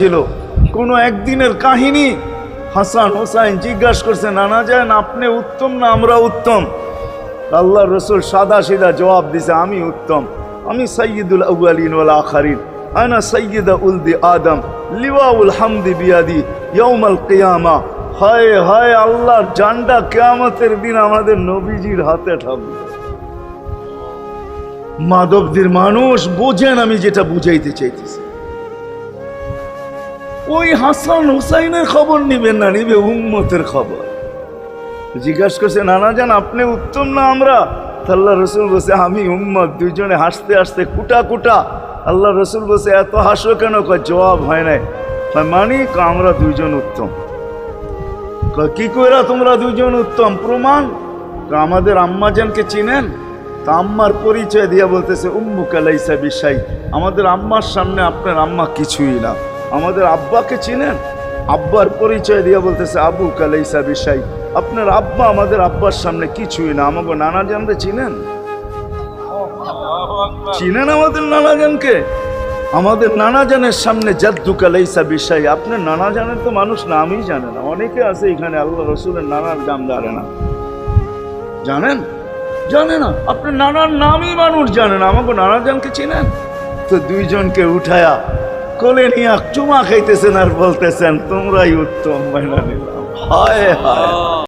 ছিল কোনো একদিনের কাহিনী। হাসান হোসাইন জিজ্ঞাসা করছে, নানা যান আপনি উত্তম না আমরা উত্তম? আল্লাহ রসুল সাদা সিধা জবাব দিছে, আমি উত্তম, আমি সাইয়্যিদুল আউয়ালিন ওয়াল আখিরিন, আনা সাইয়্যিদা উলদি আদম, লিওয়াউল হামদি বিয়াদি ইয়াউমাল কিয়ামা। হায় হায়, আল্লাহর জান্ডা কিয়ামতের দিন আমাদের নবীজির হাতে থাকবে। মাধবদের মানুষ বোঝেন আমি যেটা বুঝাইতে চাইতেছি। ওই হাসান হুসাইনের খবর নিবেন না, নিবে উম্মতের খবর। জিজ্ঞাসা করছে, নানা যান আপনি উত্তম না আমরা? আল্লাহ রসুল বলছে, আমি উম্মত। দুইজনে হাসতে হাসতে কুটা কুটা। আল্লাহ রসুল বলছে, এত হাসো কেন? জবাব হয় নাই। মানি আমরা দুইজন উত্তম। কি কইরা তোমরা দুইজন উত্তম? প্রমাণ। আমাদের আম্মাজানকে চিনেন? তা আম্মার পরিচয় দিয়া বলতেছে, উম্মুকা লাইসা বিশাই, আমাদের আম্মার সামনে আপনার আম্মা কিছুই না। আমাদের আব্বাকে চিনেন? আব্বার পরিচয় দিয়া বলতেছে, আবুকা লাইসা বিশাই, আপনার আব্বা আমাদের আব্বার সামনে কিছুই না। আমাকে নানা জানতে চিনেন? চিনেন আমাদের নানা জানকে? আমাদের নানা জানের সামনে জাদ্দুকা লাইসা বিশাই, আপনার নানা জানের তো মানুষ নামই জানে না। অনেকে আছে এখানে আল্লাহ রসুলের নানার নাম জানে না। জানেন? জানে না। আপনার নানার নামই মানুষ জানে না। আমাকে নানা জানকে চিনেন? তো দুইজনকে উঠায়া কোলে নিয়ে চুমা খাইতেছেন আর বলতেছেন, তোমরাই উত্তম। মাইনা নিলাম। হায় হায়।